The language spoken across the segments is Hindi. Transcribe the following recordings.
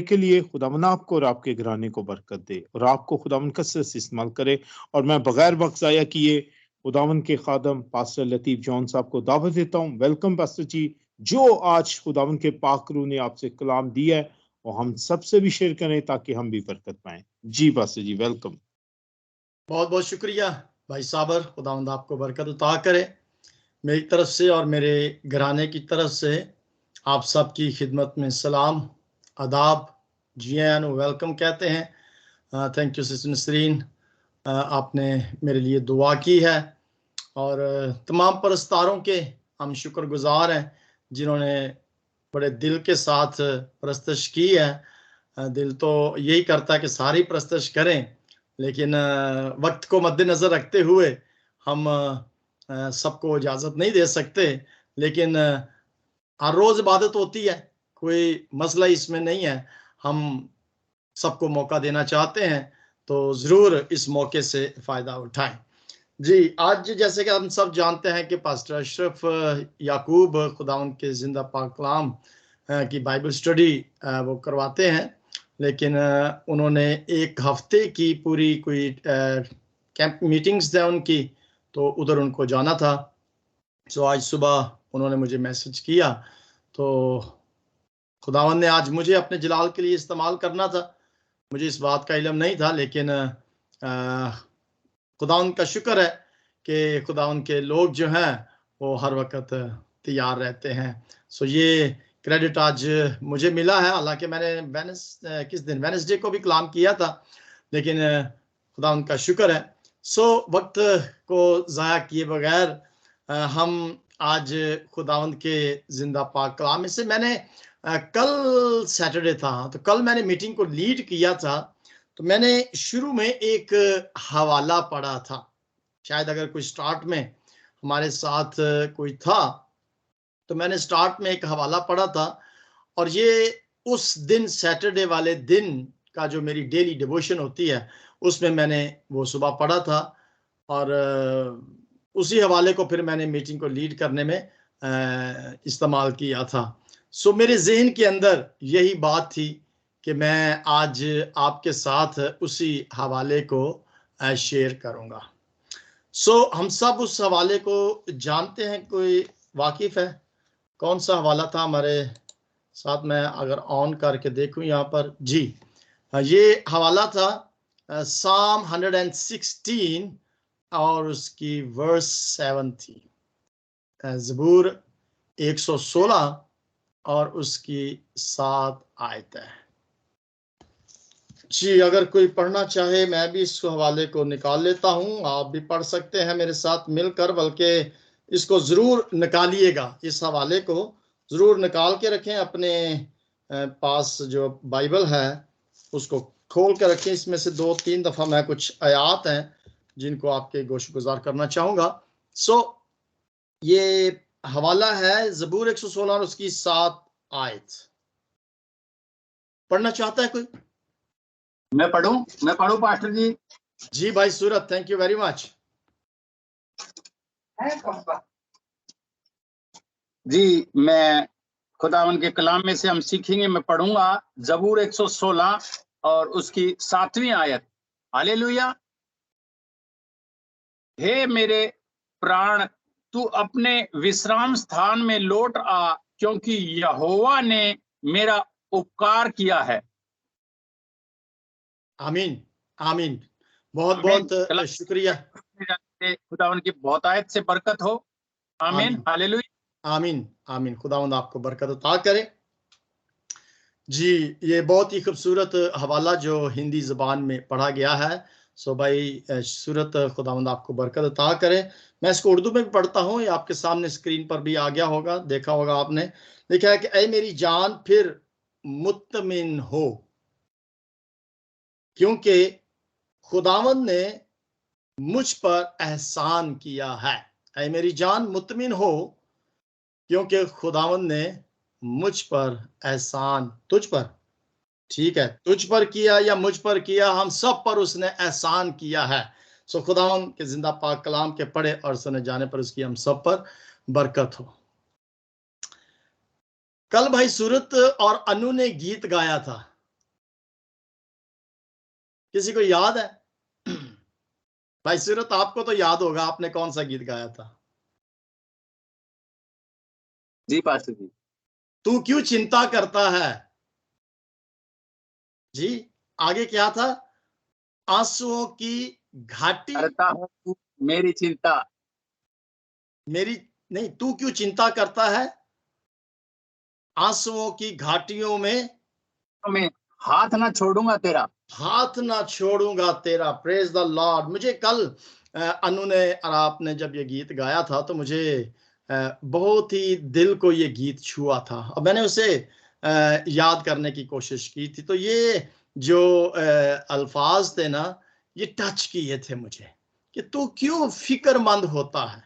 के लिए खुदावन आपको और आपके घराने को बरकत दे और आपको खुदावन कसरत से इस्तेमाल करे। और मैं बगैर वक्त ज़ाया किए खुदावन के खादम पास्टर लतीफ जॉन साहब को दावत देता हूँ। वेलकम पास्टर जी, जो आज खुदावन के पाक रूह ने आपसे कलाम दिया है और हम सबसे भी शेयर करें ताकि हम भी बरकत पाएं। जी पास्टर जी, वेलकम। बहुत बहुत शुक्रिया भाई साबर, खुदावंद आपको बरकत अता करे। मेरी तरफ से और मेरे घराने की तरफ से आप सबकी खिदमत में सलाम, आदाब, जी आन, वेलकम कहते हैं। थैंक यू सिस्टर नसरीन, आपने मेरे लिए दुआ की है और तमाम परस्तारों के हम शुक्रगुजार हैं जिन्होंने बड़े दिल के साथ परस्तश की है। दिल तो यही करता है कि सारी परस्तश करें, लेकिन वक्त को मद्देनजर रखते हुए हम सबको इजाजत नहीं दे सकते, लेकिन हर रोज इबादत होती है, कोई मसला इसमें नहीं है। हम सबको मौका देना चाहते हैं तो जरूर इस मौके से फायदा उठाएं। जी, आज जैसे कि हम सब जानते हैं कि पास्टर अशरफ याकूब खुदावंद के जिंदा पाक कलाम की बाइबल स्टडी वो करवाते हैं, लेकिन उन्होंने एक हफ्ते की पूरी कोई कैंप मीटिंग्स थे उनकी, तो उधर उनको जाना था। सो आज सुबह उन्होंने मुझे मैसेज किया, तो खुदावंद ने आज मुझे अपने जलाल के लिए इस्तेमाल करना था। मुझे इस बात का इल्म नहीं था, लेकिन खुदावंद का शुक्र है कि खुदावंद के लोग जो हैं वो हर वक्त तैयार रहते हैं। सो ये क्रेडिट आज मुझे मिला है, हालांकि मैंने किस दिन वेडनेसडे को भी कलाम किया था, लेकिन खुदावंद का शुक्र है। सो वक्त को ज़ाया किए बगैर हम आज खुदावंद के जिंदा पाक कलाम में से मैंने कल सैटरडे था, तो कल मैंने मीटिंग को लीड किया था, तो मैंने शुरू में एक हवाला पढ़ा था। शायद अगर कोई स्टार्ट में हमारे साथ कोई था तो मैंने स्टार्ट में एक हवाला पढ़ा था, और ये उस दिन सैटरडे वाले दिन का जो मेरी डेली डिवोशन होती है उसमें मैंने वो सुबह पढ़ा था, और उसी हवाले को फिर मैंने मीटिंग को लीड करने में इस्तेमाल किया था। सो मेरे जहन के अंदर यही बात थी कि मैं आज आपके साथ उसी हवाले को शेयर करूंगा। सो हम सब उस हवाले को जानते हैं, कोई वाकिफ है? कौन सा हवाला था हमारे साथ? मैं अगर ऑन करके देखूं यहाँ पर, जी ये हवाला था साम 116 और उसकी वर्स 7 थी। ज़बूर 116 और उसकी 7 आयत है। जी, अगर कोई पढ़ना चाहे मैं भी इस हवाले को निकाल लेता हूं, आप भी पढ़ सकते हैं मेरे साथ मिलकर, बल्कि इसको जरूर निकालिएगा, इस हवाले को जरूर निकाल के रखें अपने पास। जो बाइबल है उसको खोल के रखें। इसमें से 2-3 दफा मैं कुछ आयात हैं जिनको आपके गोशगुजार करना चाहूंगा। सो ये हवाला है ज़बूर 116 और उसकी 7 आयत। पढ़ना चाहता है कोई? मैं पढ़ूं पास्टर जी? जी भाई सूरत, थैंक यू वेरी मच। जी, मैं खुदावन के कलाम में से हम सीखेंगे, मैं पढ़ूंगा ज़बूर 116 और उसकी 7वीं आयत। हालेलुया। हे मेरे प्राण, तू अपने विश्राम स्थान में लौट आ, क्योंकि यहोवा ने मेरा उपकार किया है। आमीन आमीन। बहुत बहुत शुक्रिया। खुदावन की बहुत आयत से बरकत हो। आमीन, हालेलुया। आमीन आमीन। खुदावंद आपको बरकत अता करे। जी, ये बहुत ही खूबसूरत हवाला जो हिंदी ज़बान में पढ़ा गया है। सो भाई सूरत, खुदावंद आपको बरकत अता करे। मैं इसको उर्दू में भी पढ़ता हूँ, ये आपके सामने स्क्रीन पर भी आ गया होगा, देखा होगा आपने। लिखा है कि ऐ मेरी जान फिर मुत्तमिन हो, क्योंकि खुदावंद ने मुझ पर एहसान किया है। ऐ मेरी जान मुत्तमिन हो, क्योंकि खुदावंद ने मुझ पर एहसान, तुझ पर, ठीक है, तुझ पर किया या मुझ पर किया, हम सब पर उसने एहसान किया है। सो खुदावंद के जिंदा पाक कलाम के पढ़े और सुने जाने पर उसकी हम सब पर बरकत हो। कल भाई सूरत और अनु ने गीत गाया था, किसी को याद है? भाई सूरत, आपको तो याद होगा, आपने कौन सा गीत गाया था? जी पास्टर जी। तू क्यों चिंता करता है? जी, आगे क्या था? आंसुओं की घाटी करता हूँ तू मेरी चिंता। मेरी नहीं, तू क्यों चिंता करता है? आंसुओं की घाटियों में तो मैं हाथ ना छोड़ूंगा तेरा। हाथ ना छोड़ूंगा तेरा। Praise the Lord. मुझे कल अनु ने और आपने जब ये गीत गाया था तो मुझे बहुत ही दिल को ये गीत छुआ था, और मैंने उसे याद करने की कोशिश की थी। तो ये जो अल्फाज थे ना, ये टच किए थे मुझे कि तू क्यों फिक्रमंद होता है,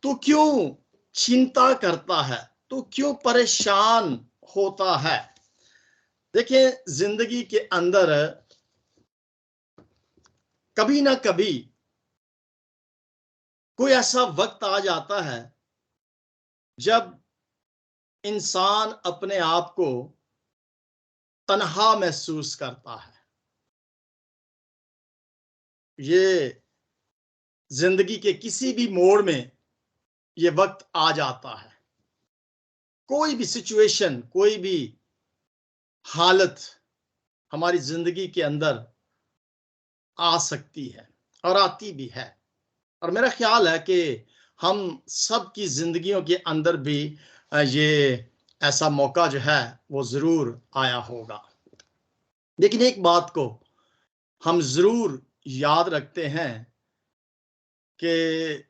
तू क्यों चिंता करता है, तू क्यों परेशान होता है। देखिए, जिंदगी के अंदर कभी ना कभी कोई ऐसा वक्त आ जाता है जब इंसान अपने आप को तन्हा महसूस करता है। ये जिंदगी के किसी भी मोड़ में ये वक्त आ जाता है। कोई भी सिचुएशन, कोई भी हालत हमारी जिंदगी के अंदर आ सकती है और आती भी है। और मेरा ख्याल है कि हम सबकी जिंदगियों के अंदर भी ये ऐसा मौका जो है वो जरूर आया होगा। लेकिन एक बात को हम जरूर याद रखते हैं कि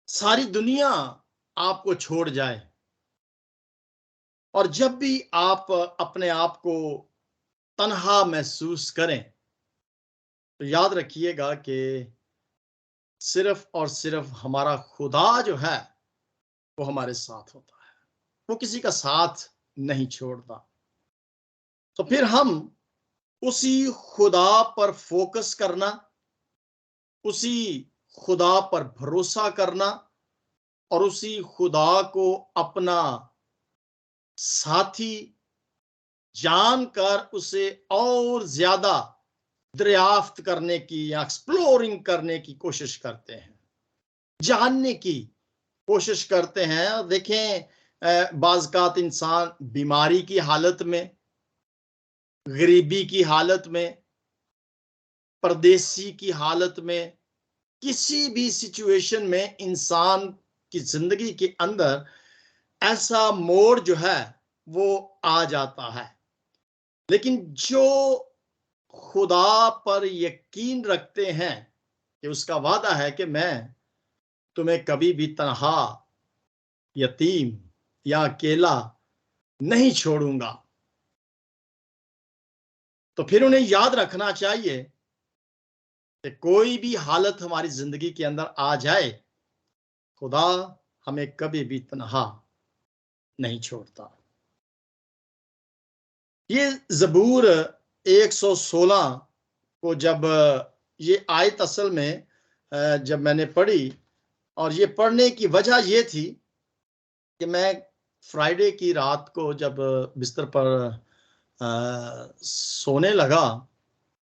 सारी दुनिया आपको छोड़ जाए, और जब भी आप अपने आप को तन्हा महसूस करें, तो याद रखिएगा कि सिर्फ और सिर्फ हमारा खुदा जो है वो हमारे साथ होता है। वो किसी का साथ नहीं छोड़ता। तो फिर हम उसी खुदा पर फोकस करना, उसी खुदा पर भरोसा करना, और उसी खुदा को अपना साथी जानकर उसे और ज्यादा दरियाफ्त करने की या एक्सप्लोरिंग करने की कोशिश करते हैं, जानने की कोशिश करते हैं। और देखें, बाज़ इंसान बीमारी की हालत में, गरीबी की हालत में, परदेसी की हालत में, किसी भी सिचुएशन में इंसान की जिंदगी के अंदर ऐसा मोड़ जो है वो आ जाता है। लेकिन जो खुदा पर यकीन रखते हैं कि उसका वादा है कि मैं तुम्हें कभी भी तन्हा, यतीम या अकेला नहीं छोड़ूंगा, तो फिर उन्हें याद रखना चाहिए कि कोई भी हालत हमारी जिंदगी के अंदर आ जाए, खुदा हमें कभी भी तन्हा नहीं छोड़ता। ये जबूर 116 को जब ये आयत असल में जब मैंने पढ़ी, और ये पढ़ने की वजह ये थी कि मैं फ्राइडे की रात को जब बिस्तर पर सोने लगा,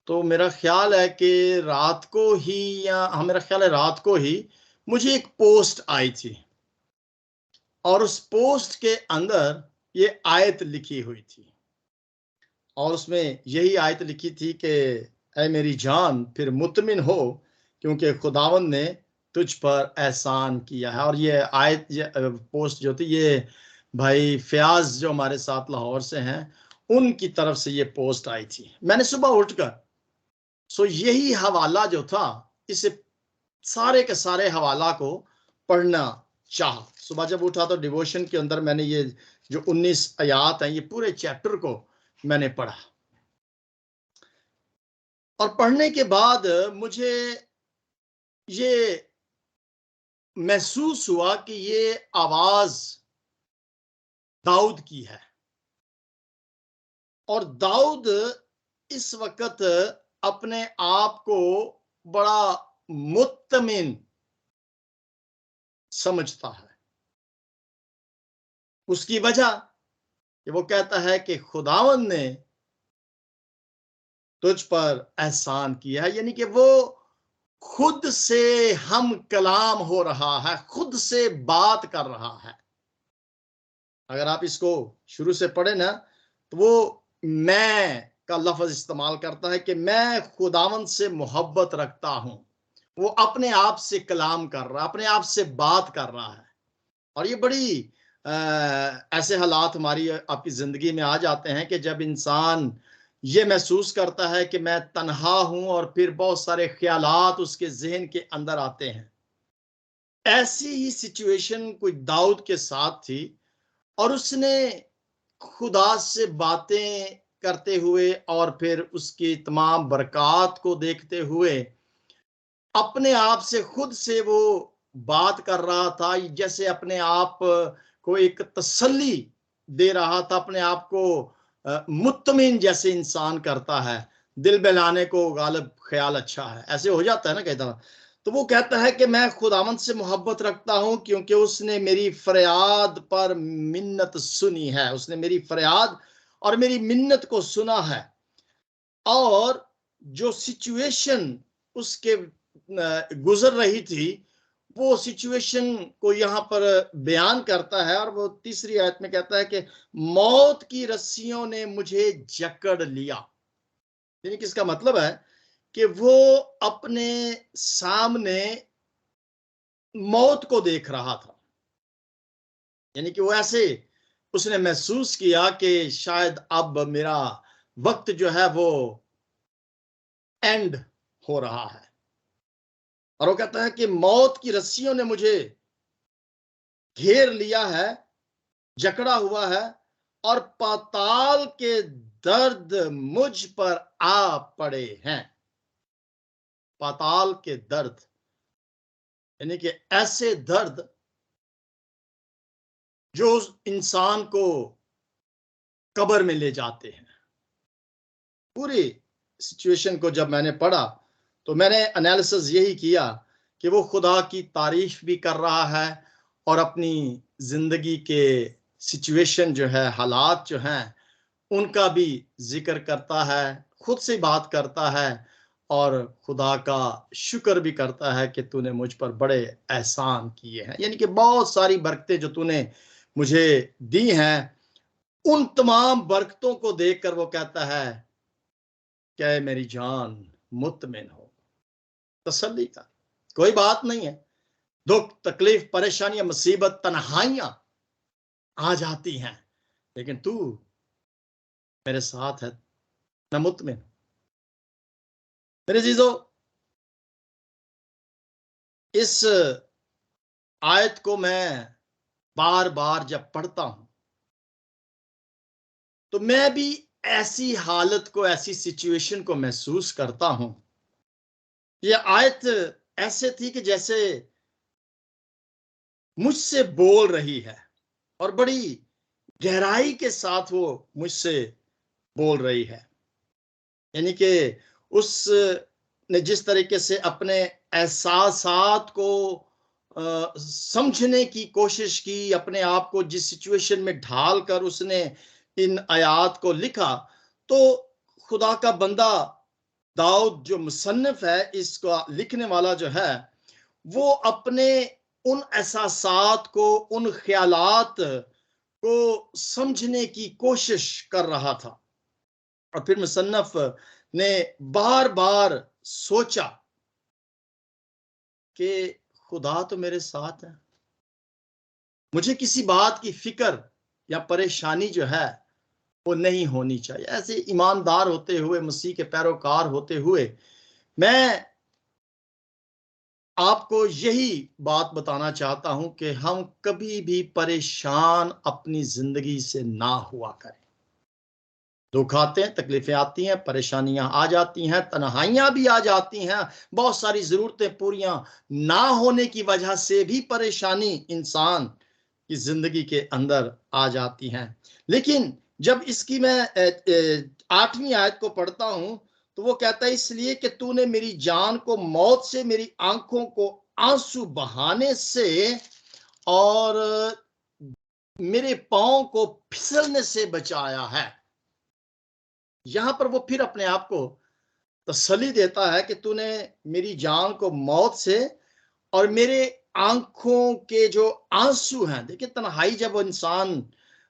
तो मेरा ख्याल है कि रात को ही, या हाँ मेरा ख्याल है रात को ही मुझे एक पोस्ट आई थी, और उस पोस्ट के अंदर ये आयत लिखी हुई थी, और उसमें यही आयत लिखी थी कि ऐ मेरी जान फिर मुतमिन हो, क्योंकि खुदावंद ने तुझ पर एहसान किया है। और ये आयत, ये पोस्ट जो थी, ये भाई फयाज जो हमारे साथ लाहौर से हैं, उनकी तरफ से ये पोस्ट आई थी। मैंने सुबह उठकर यही हवाला जो था, इसे सारे के सारे हवाला को पढ़ना चाह। सुबह जब उठा तो डिवोशन के अंदर मैंने ये जो 19 आयात हैं, ये पूरे चैप्टर को मैंने पढ़ा, और पढ़ने के बाद मुझे ये महसूस हुआ कि ये आवाज दाऊद की है, और दाऊद इस वक्त अपने आप को बड़ा मुत्तमिन समझता है। उसकी वजह कि वो कहता है कि खुदावंद ने तुझ पर एहसान किया है। यानी कि वो खुद से हम कलाम हो रहा है, खुद से बात कर रहा है। अगर आप इसको शुरू से पढ़े ना, तो वो मैं का लफ्ज इस्तेमाल करता है कि मैं खुदावंद से मोहब्बत रखता हूं। वो अपने आप से कलाम कर रहा है, अपने आप से बात कर रहा है। और ये बड़ी ऐसे हालात हमारी आपकी जिंदगी में आ जाते हैं कि जब इंसान ये महसूस करता है कि मैं तन्हा हूं, और फिर बहुत सारे ख्यालात उसके जहन के अंदर आते हैं। ऐसी ही सिचुएशन कोई दाऊद के साथ थी, और उसने खुदा से बातें करते हुए और फिर उसकी तमाम बरक़ात को देखते हुए अपने आप से, खुद से वो बात कर रहा था, जैसे अपने आप को एक तसल्ली दे रहा था, अपने आप को मुत्तमिन जैसे इंसान करता है, दिल बहलाने को गालिब ख्याल अच्छा है, ऐसे हो जाता है ना कई दफा। तो वो कहता है कि मैं खुदावंद से मोहब्बत रखता हूं क्योंकि उसने मेरी फरियाद पर मिन्नत सुनी है, उसने मेरी फरियाद और मेरी मिन्नत को सुना है। और जो सिचुएशन उसके गुजर रही थी, वो सिचुएशन को यहाँ पर बयान करता है, और वो तीसरी आयत में कहता है कि मौत की रस्सियों ने मुझे जकड़ लिया। यानी कि इसका मतलब है कि वो अपने सामने मौत को देख रहा था। यानी कि वो ऐसे उसने महसूस किया कि शायद अब मेरा वक्त जो है वो एंड हो रहा है। और वो कहता है कि मौत की रस्सियों ने मुझे घेर लिया है, जकड़ा हुआ है, और पाताल के दर्द मुझ पर आ पड़े हैं। पाताल के दर्द यानी कि ऐसे दर्द जो उस इंसान को कब्र में ले जाते हैं। पूरी सिचुएशन को जब मैंने पढ़ा तो मैंने एनालिसिस यही किया कि वो खुदा की तारीफ भी कर रहा है, और अपनी जिंदगी के सिचुएशन जो है, हालात जो हैं, उनका भी जिक्र करता है, खुद से बात करता है, और खुदा का शुक्र भी करता है कि तूने मुझ पर बड़े एहसान किए हैं। यानी कि बहुत सारी बरकतें जो तूने मुझे दी हैं, उन तमाम बरकतों को देखकर वो कहता है क्या मेरी जान मुतमिन हो, तसल्ली कर, कोई बात नहीं है। दुख, तकलीफ, परेशानियां, मुसीबत, तन्हाइयां आ जाती हैं, लेकिन तू मेरे साथ है, मैं मुतमिन। मेरे जीजो, इस आयत को मैं बार बार जब पढ़ता हूं तो मैं भी ऐसी हालत को, ऐसी सिचुएशन को महसूस करता हूं। यह आयत ऐसे थी कि जैसे मुझसे बोल रही है, और बड़ी गहराई के साथ वो मुझसे बोल रही है। यानी कि उसने जिस तरीके से अपने एहसासात को समझने की कोशिश की, अपने आप को जिस सिचुएशन में ढाल कर उसने इन आयात को लिखा, तो खुदा का बंदा दाऊद जो मुसन्निफ है, इसका लिखने वाला जो है, वो अपने उन एहसासात को, उन ख्यालात को समझने की कोशिश कर रहा था। और फिर मुसन्निफ ने बार बार सोचा कि खुदा तो मेरे साथ है, मुझे किसी बात की फिक्र या परेशानी जो है वो नहीं होनी चाहिए। ऐसे ईमानदार होते हुए, मसीह के पैरोकार होते हुए, मैं आपको यही बात बताना चाहता हूं कि हम कभी भी परेशान अपनी जिंदगी से ना हुआ करें। दुख आते हैं, तकलीफें आती हैं, परेशानियां आ जाती हैं, तन्हाइयां भी आ जाती हैं, बहुत सारी जरूरतें पूरियां ना होने की वजह से भी परेशानी इंसान की जिंदगी के अंदर आ जाती हैं। लेकिन जब इसकी मैं 8वीं आयत को पढ़ता हूं तो वो कहता है, इसलिए कि तूने मेरी जान को मौत से, मेरी आंखों को आंसू बहाने से, और मेरे पांव को फिसलने से बचाया है। यहां पर वो फिर अपने आप को तसल्ली देता है कि तूने मेरी जान को मौत से और मेरे आंखों के जो आंसू हैं, देखिए तन्हाई जब वो इंसान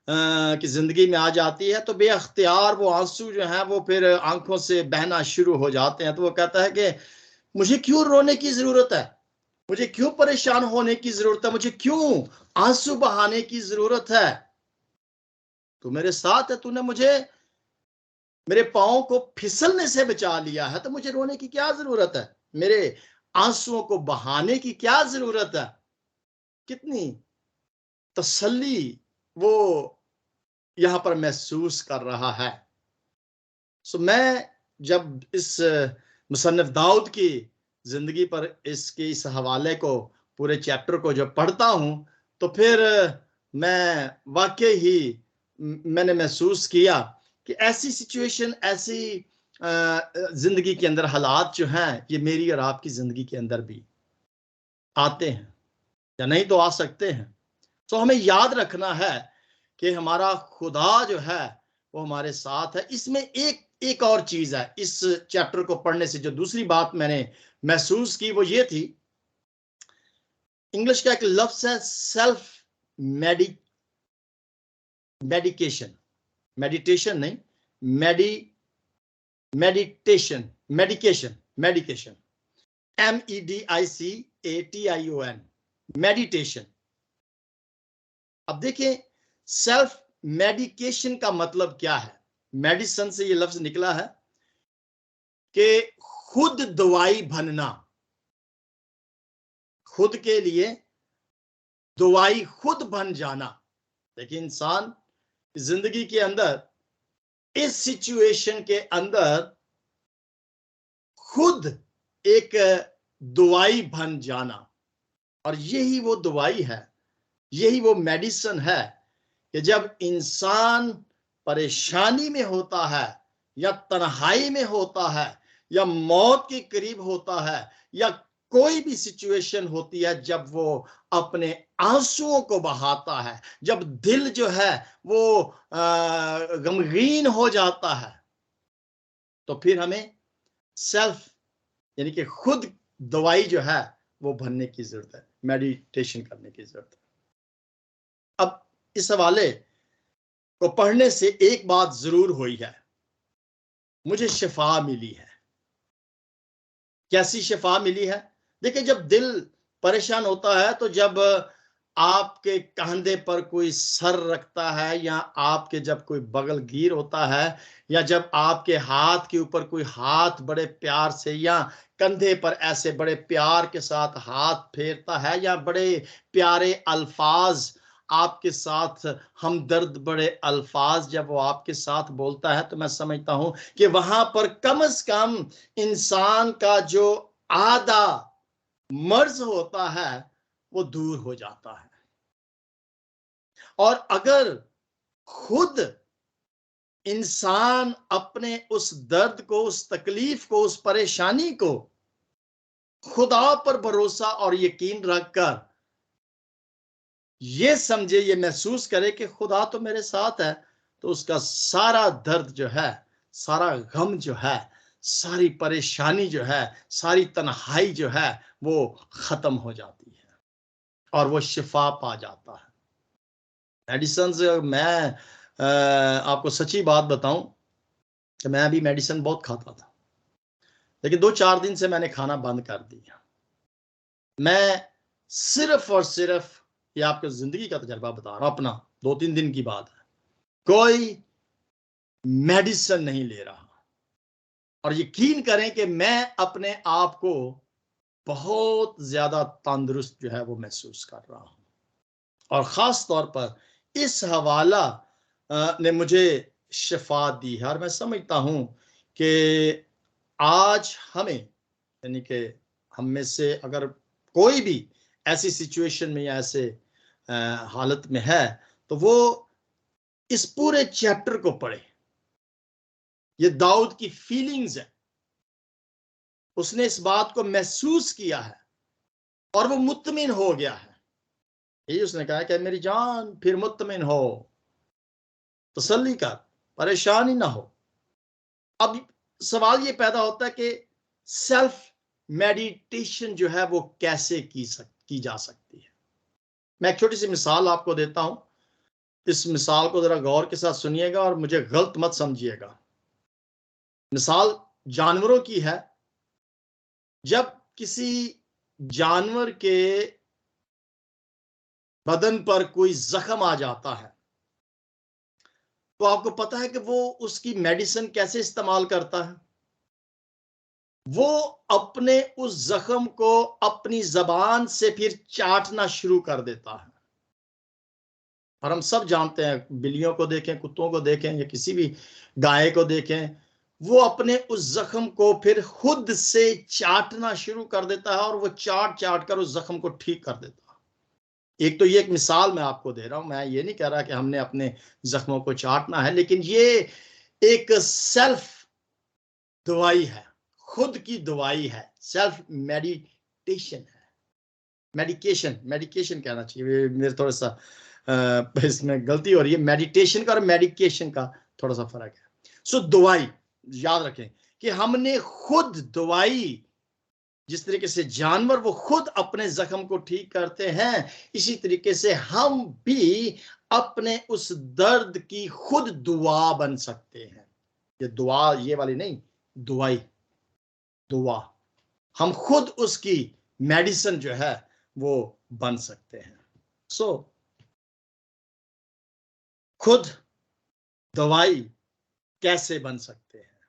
की जिंदगी में आ जाती है तो बेअख्तियार वो आंसू जो हैं वो फिर आंखों से बहना शुरू हो जाते हैं। तो वो कहता है कि मुझे क्यों रोने की जरूरत है, मुझे क्यों परेशान होने की जरूरत है, मुझे क्यों आंसू बहाने की जरूरत है। तू मेरे साथ है, तूने मुझे मेरे पांव को फिसलने से बचा लिया है, तो मुझे रोने की क्या जरूरत है, मेरे आंसुओं को बहाने की क्या जरूरत है। कितनी तसल्ली वो यहां पर महसूस कर रहा है। सो मैं जब इस मुसन्निफ दाऊद की जिंदगी पर इस हवाले को, पूरे चैप्टर को जब पढ़ता हूं, तो फिर मैं वाकई ही मैंने महसूस किया कि ऐसी सिचुएशन, ऐसी जिंदगी के अंदर हालात जो हैं, ये मेरी और आपकी जिंदगी के अंदर भी आते हैं या नहीं तो आ सकते हैं। तो हमें याद रखना है कि हमारा खुदा जो है वो हमारे साथ है। इसमें एक और चीज है, इस चैप्टर को पढ़ने से जो दूसरी बात मैंने महसूस की वो ये थी, इंग्लिश का एक लफ्ज है सेल्फ मेडिकेशन, मेडिटेशन नहीं, मेडिकेशन, MEDICATION, मेडिटेशन। अब देखिए सेल्फ मेडिकेशन का मतलब क्या है। मेडिसिन से ये लफ्ज निकला है कि खुद दवाई बनना, खुद के लिए दवाई खुद बन जाना। देखिए इंसान जिंदगी के अंदर इस सिचुएशन के अंदर खुद एक दवाई बन जाना, और यही वो दवाई है, यही वो मेडिसिन है कि जब इंसान परेशानी में होता है या तन्हाई में होता है या मौत के करीब होता है या कोई भी सिचुएशन होती है, जब वो अपने आंसुओं को बहाता है, जब दिल जो है वो गमगीन हो जाता है, तो फिर हमें सेल्फ यानी कि खुद दवाई जो है वो भरने की जरूरत है, मेडिटेशन करने की जरूरत है। अब इस हवाले को पढ़ने से एक बात जरूर हुई है, मुझे शिफा मिली है। कैसी शिफा मिली है? देखिए जब दिल परेशान होता है, तो जब आपके कंधे पर कोई सर रखता है या आपके जब कोई बगलगीर होता है या जब आपके हाथ के ऊपर कोई हाथ बड़े प्यार से या कंधे पर ऐसे बड़े प्यार के साथ हाथ फेरता है या बड़े प्यारे अल्फाज आपके साथ हमदर्द बड़े अल्फाज जब वो आपके साथ बोलता है, तो मैं समझता हूं कि वहां पर कम से कम इंसान का जो आधा मर्ज होता है वो दूर हो जाता है। और अगर खुद इंसान अपने उस दर्द को, उस तकलीफ को, उस परेशानी को खुदा पर भरोसा और यकीन रखकर ये समझे, ये महसूस करे कि खुदा तो मेरे साथ है, तो उसका सारा दर्द जो है, सारा गम जो है, सारी परेशानी जो है, सारी तन्हाई जो है वो खत्म हो जाती है और वो शिफा पा जाता है। मेडिसिन से मैं आपको सच्ची बात बताऊं कि मैं अभी मेडिसिन बहुत खाता था, लेकिन 2-4 दिन से मैंने खाना बंद कर दिया। मैं सिर्फ और सिर्फ, ये आपको जिंदगी का तजर्बा बता रहा हूं, अपना 2-3 दिन की बात है, कोई मेडिसिन नहीं ले रहा। और यकीन करें कि मैं अपने आप को बहुत ज्यादा तंदुरुस्त जो है वो महसूस कर रहा हूं। और खास तौर पर इस हवाला ने मुझे शिफा दी है। और मैं समझता हूं कि आज हमें, यानी कि हम में से अगर कोई भी ऐसी सिचुएशन में या ऐसे हालत में है, तो वो इस पूरे चैप्टर को पढ़े। ये दाऊद की फीलिंग्स है, उसने इस बात को महसूस किया है और वो मुत्मिन हो गया है। यही उसने कहा कि मेरी जान फिर मुत्मिन हो, तसल्ली कर, परेशानी ना हो। अब सवाल ये पैदा होता है कि सेल्फ मेडिटेशन जो है वो कैसे की जा सकती है। मैं एक छोटी सी मिसाल आपको देता हूं, इस मिसाल को जरा गौर के साथ सुनिएगा और मुझे गलत मत समझिएगा। मिसाल जानवरों की है। जब किसी जानवर के बदन पर कोई जख्म आ जाता है तो आपको पता है कि वो उसकी मेडिसिन कैसे इस्तेमाल करता है। वो अपने उस जख्म को अपनी जबान से फिर चाटना शुरू कर देता है। और हम सब जानते हैं, बिल्लियों को देखें, कुत्तों को देखें या किसी भी गाय को देखें, वो अपने उस जख्म को फिर खुद से चाटना शुरू कर देता है और वो चाट चाट कर उस जख्म को ठीक कर देता है। एक तो ये एक मिसाल मैं आपको दे रहा हूं, मैं ये नहीं कह रहा कि हमने अपने जख्मों को चाटना है, लेकिन ये एक सेल्फ दवाई है, खुद की दवाई है, सेल्फ मेडिटेशन है। मेडिकेशन कहना चाहिए, मेरे थोड़ा सा इसमें गलती हो रही है। मेडिटेशन का और मेडिकेशन का थोड़ा सा फर्क है। सो दवाई, याद रखें कि हमने खुद दवाई, जिस तरीके से जानवर वो खुद अपने जख्म को ठीक करते हैं, इसी तरीके से हम भी अपने उस दर्द की खुद दुआ बन सकते हैं। ये दुआ ये वाली नहीं, दुआ हम खुद उसकी मेडिसिन जो है वो बन सकते हैं। सो खुद दवाई कैसे बन सकते हैं,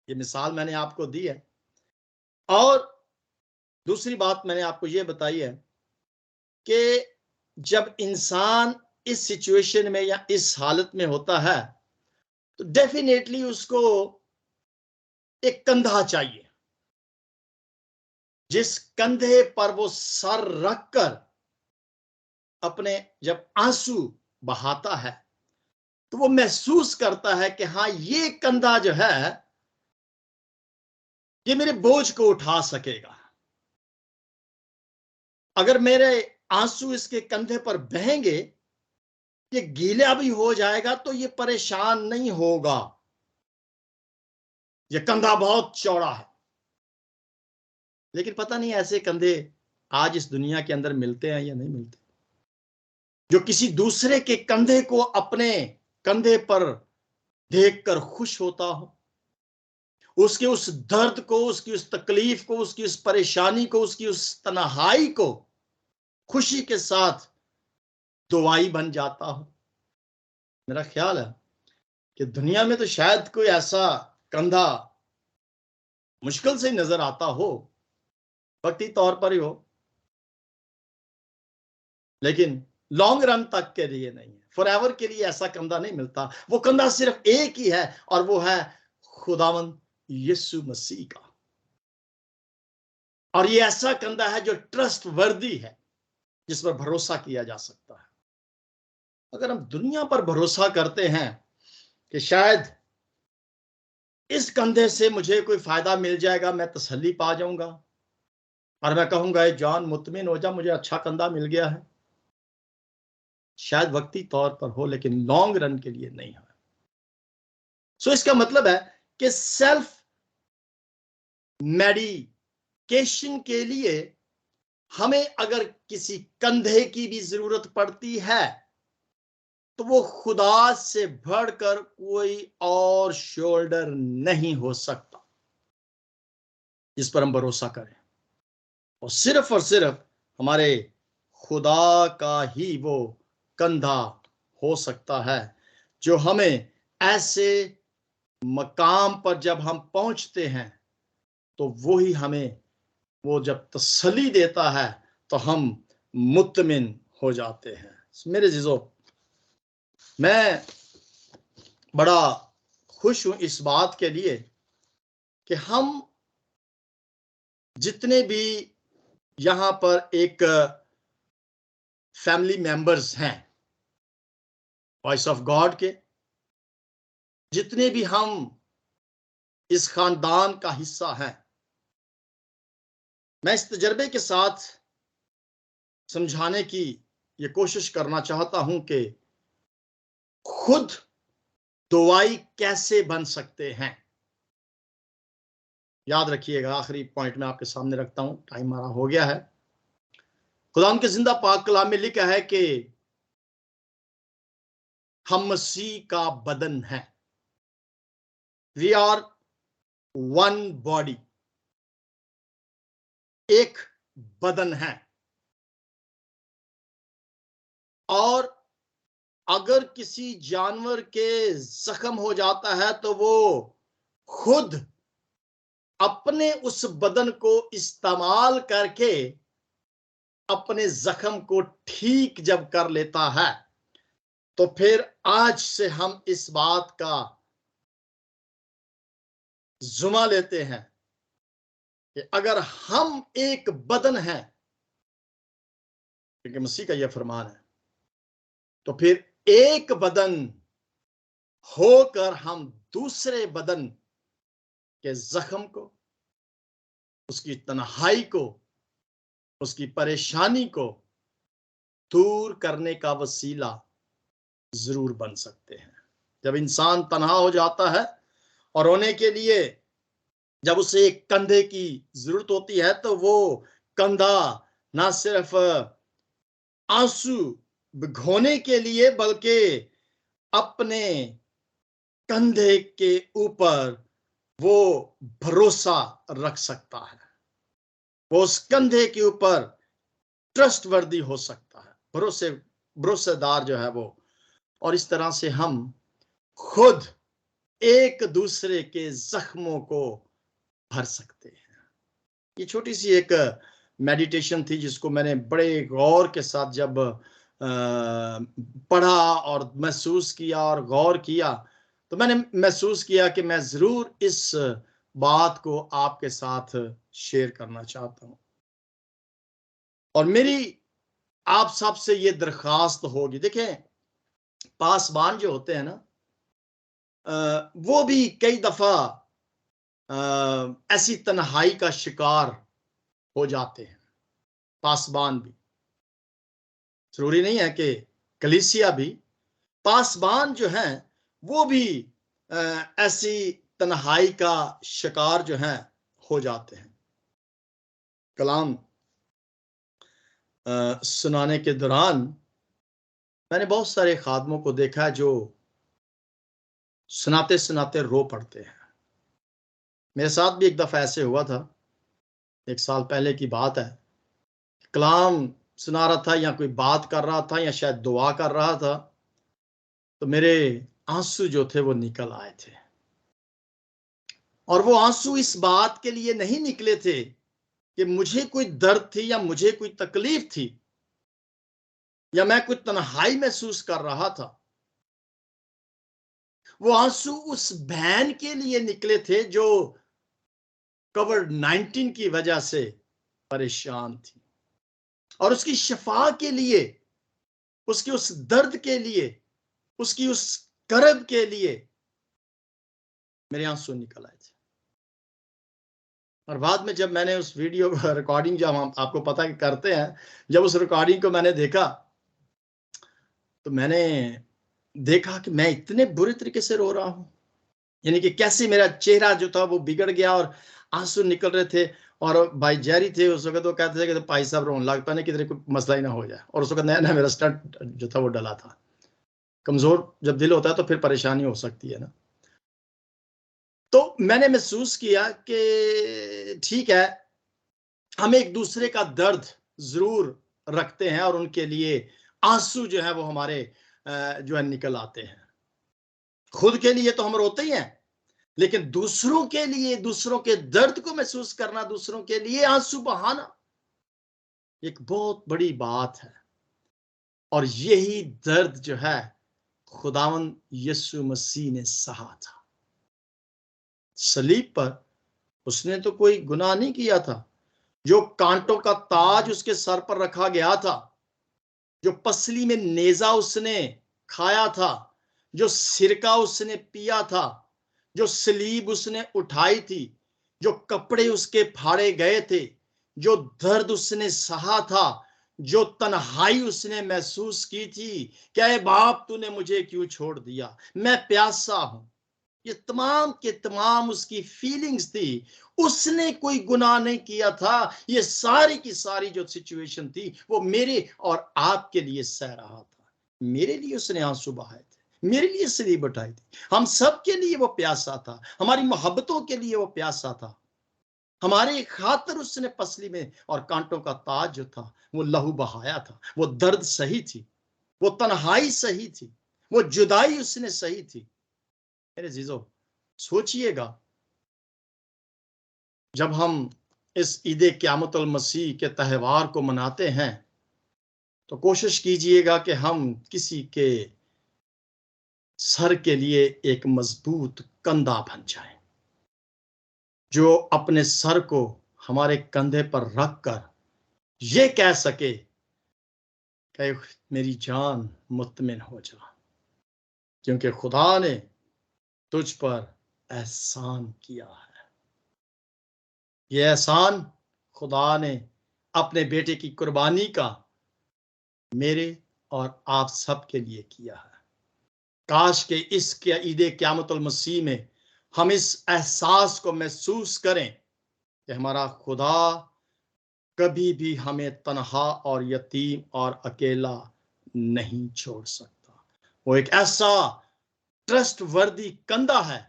ये मिसाल मैंने आपको दी है। और दूसरी बात मैंने आपको ये बताई है कि जब इंसान इस सिचुएशन में या इस हालत में होता है तो डेफिनेटली उसको एक कंधा चाहिए, जिस कंधे पर वो सर रखकर अपने जब आंसू बहाता है तो वो महसूस करता है कि हाँ, ये कंधा जो है ये मेरे बोझ को उठा सकेगा। अगर मेरे आंसू इसके कंधे पर बहेंगे, ये गीला भी हो जाएगा तो ये परेशान नहीं होगा। ये कंधा बहुत चौड़ा है। लेकिन पता नहीं ऐसे कंधे आज इस दुनिया के अंदर मिलते हैं या नहीं मिलते, जो किसी दूसरे के कंधे को अपने कंधे पर देखकर खुश होता हो, उसके उस दर्द को, उसकी उस तकलीफ को, उसकी उस परेशानी को, उसकी उस तन्हाई को खुशी के साथ दवाई बन जाता हो। मेरा ख्याल है कि दुनिया में तो शायद कोई ऐसा कंधा मुश्किल से नजर आता हो, वक्ती तौर पर ही हो, लेकिन लॉन्ग रन तक के लिए नहीं है, फॉरएवर के लिए ऐसा कंधा नहीं मिलता। वो कंधा सिर्फ एक ही है और वो है खुदावंद यीशु मसीह का। और ये ऐसा कंधा है जो ट्रस्ट वर्दी है, जिस पर भरोसा किया जा सकता है। अगर हम दुनिया पर भरोसा करते हैं कि शायद इस कंधे से मुझे कोई फायदा मिल जाएगा, मैं तसल्ली पा जाऊंगा और मैं कहूंगा जॉन मुतमिन हो जा, मुझे अच्छा कंधा मिल गया है, शायद वक्ती तौर पर हो लेकिन लॉन्ग रन के लिए नहीं है। सो इसका मतलब है कि सेल्फ मेडिकेशन के लिए हमें अगर किसी कंधे की भी जरूरत पड़ती है तो वो खुदा से बढ़कर कोई और शोल्डर नहीं हो सकता जिस पर हम भरोसा करें, और सिर्फ हमारे खुदा का ही वो कंधा हो सकता है जो हमें ऐसे मकाम पर जब हम पहुंचते हैं तो वो ही हमें वो जब तसल्ली देता है तो हम मुत्मिन हो जाते हैं। मेरे जीजो, मैं बड़ा खुश हूं इस बात के लिए कि हम जितने भी यहां पर एक फैमिली मेंबर्स हैं वॉइस ऑफ गॉड के, जितने भी हम इस खानदान का हिस्सा हैं, मैं इस तजर्बे के साथ समझाने की ये कोशिश करना चाहता हूं कि खुद दवाई कैसे बन सकते हैं। याद रखिएगा, आखिरी पॉइंट में आपके सामने रखता हूं, टाइम हमारा हो गया है। खुदा के जिंदा पाक कलाम में लिखा है कि हम मसीह का बदन है। वी आर वन बॉडी, एक बदन है। और अगर किसी जानवर के जख्म हो जाता है तो वो खुद अपने उस बदन को इस्तेमाल करके अपने जख्म को ठीक जब कर लेता है, तो फिर आज से हम इस बात का जुमा लेते हैं कि अगर हम एक बदन हैं, क्योंकि मसीह का यह फरमान है, तो फिर एक बदन होकर हम दूसरे बदन के जख्म को, उसकी तन्हाई को, उसकी परेशानी को दूर करने का वसीला जरूर बन सकते हैं। जब इंसान तन्हा हो जाता है और रोने के लिए जब उसे एक कंधे की जरूरत होती है, तो वो कंधा ना सिर्फ आंसू भिगोने के लिए बल्कि अपने कंधे के ऊपर वो भरोसा रख सकता है। वो उस कंधे के ऊपर ट्रस्टवर्दी हो सकता है, भरोसेदार जो है वो। और इस तरह से हम खुद एक दूसरे के जख्मों को भर सकते हैं। ये छोटी सी एक मेडिटेशन थी जिसको मैंने बड़े गौर के साथ जब पढ़ा और महसूस किया और गौर किया, तो मैंने महसूस किया कि मैं जरूर इस बात को आपके साथ शेयर करना चाहता हूं। और मेरी आप सबसे ये दरखास्त होगी, देखें पासबान जो होते हैं ना, वो भी कई दफा ऐसी तन्हाई का शिकार हो जाते हैं। पासबान भी, जरूरी नहीं है कि कलीसिया भी, पासबान जो हैं वो भी ऐसी तन्हाई का शिकार जो है हो जाते हैं। कलाम सुनाने के दौरान मैंने बहुत सारे खादमों को देखा जो सुनाते सुनाते रो पड़ते हैं। मेरे साथ भी एक दफा ऐसे हुआ था, 1 साल पहले की बात है। कलाम सुना रहा था या कोई बात कर रहा था या शायद दुआ कर रहा था, तो मेरे आंसू जो थे वो निकल आए थे। और वो आंसू इस बात के लिए नहीं निकले थे कि मुझे कोई दर्द थी या मुझे कोई तकलीफ थी या मैं कोई तन्हाई महसूस कर रहा था। वो आंसू उस बहन के लिए निकले थे जो कोविड-19 की वजह से परेशान थी, और उसकी शफा के लिए, उसके उस दर्द के लिए, उसकी उस करब के लिए मेरे आंसू निकल आए थे। और बाद में जब मैंने उस वीडियो रिकॉर्डिंग, जब हम आपको पता करते हैं, जब उस रिकॉर्डिंग को मैंने देखा, तो मैंने देखा कि मैं इतने बुरे तरीके से रो रहा हूं, यानी कि कैसे मेरा चेहरा जो था वो बिगड़ गया और आंसू निकल रहे थे। और भाई जैरी थे उस वक्त, वो कहते थे कि भाई साहब रोने लगता नहीं, किधर कोई मसला ही ना हो जाए। और उस वक्त नया नया मेरा स्टंट जो था वो डला था। कमजोर जब दिल होता है तो फिर परेशानी हो सकती है ना। तो मैंने महसूस किया कि ठीक है, हम एक दूसरे का दर्द जरूर रखते हैं और उनके लिए आंसू जो है वो हमारे जो है निकल आते हैं। खुद के लिए तो हम रोते ही हैं, लेकिन दूसरों के लिए, दूसरों के दर्द को महसूस करना, दूसरों के लिए आंसू बहाना एक बहुत बड़ी बात है। और यही दर्द जो है खुदावंद यीशु मसीह ने सहा था सलीब पर। उसने तो कोई गुनाह नहीं किया था। जो कांटों का ताज उसके सर पर रखा गया था, जो पसली में नेजा उसने खाया था, जो सिरका उसने पिया था, जो सलीब उसने उठाई थी, जो कपड़े उसके फाड़े गए थे, जो दर्द उसने सहा था, जो तन्हाई उसने महसूस की थी, क्या बाप तूने मुझे क्यों छोड़ दिया, मैं प्यासा हूं, ये तमाम के तमाम उसकी फीलिंग्स थी। उसने कोई गुनाह नहीं किया था। ये सारी की सारी जो सिचुएशन थी वो मेरे और आपके लिए सह रहा था। मेरे लिए उसने आंसू बहाए थे, मेरे लिए सलीब उठाई थी। हम सब के लिए वो प्यासा था, हमारी मोहब्बतों के लिए वो प्यासा था। हमारे खातिर उसने पसली में और कांटों का ताज जो था वो लहू बहाया था। वो दर्द सही थी, वो तन्हाई सही थी, वो जुदाई उसने सही थी। मेरे जीजो, सोचिएगा, जब हम इस ईद क़यामतुल मसीह के त्यौहार को मनाते हैं तो कोशिश कीजिएगा कि हम किसी के सर के लिए एक मजबूत कंधा बन जाए, जो अपने सर को हमारे कंधे पर रखकर ये कह सके कि मेरी जान मुत्मिन हो जा, क्योंकि खुदा ने तुझ पर एहसान किया है। ये एहसान खुदा ने अपने बेटे की कुर्बानी का मेरे और आप सब के लिए किया है। काश के इस ईद क़यामतुल मसीह में हम इस एहसास को महसूस करें कि हमारा खुदा कभी भी हमें तन्हा और यतीम और अकेला नहीं छोड़ सकता। वो एक ऐसा ट्रस्ट वर्दी कंधा है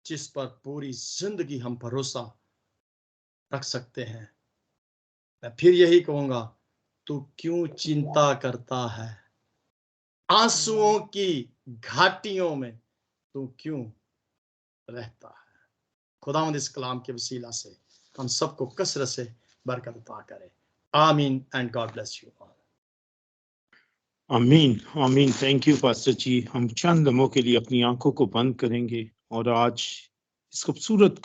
जिस पर पूरी जिंदगी हम भरोसा रख सकते हैं। मैं फिर यही कहूंगा, तू क्यों चिंता करता है? आंसुओं की घाटियों में तू क्यों रहता है? खुदावंद इस कलाम के वसीला से हम सबको कसरत से बरकत अता करे। आमीन and God bless you all. आमीन आमीन। थैंक यू पास्टर जी। हम चंद लम्हों के लिए अपनी आंखों को बंद करेंगे और आज इस खूबसूरत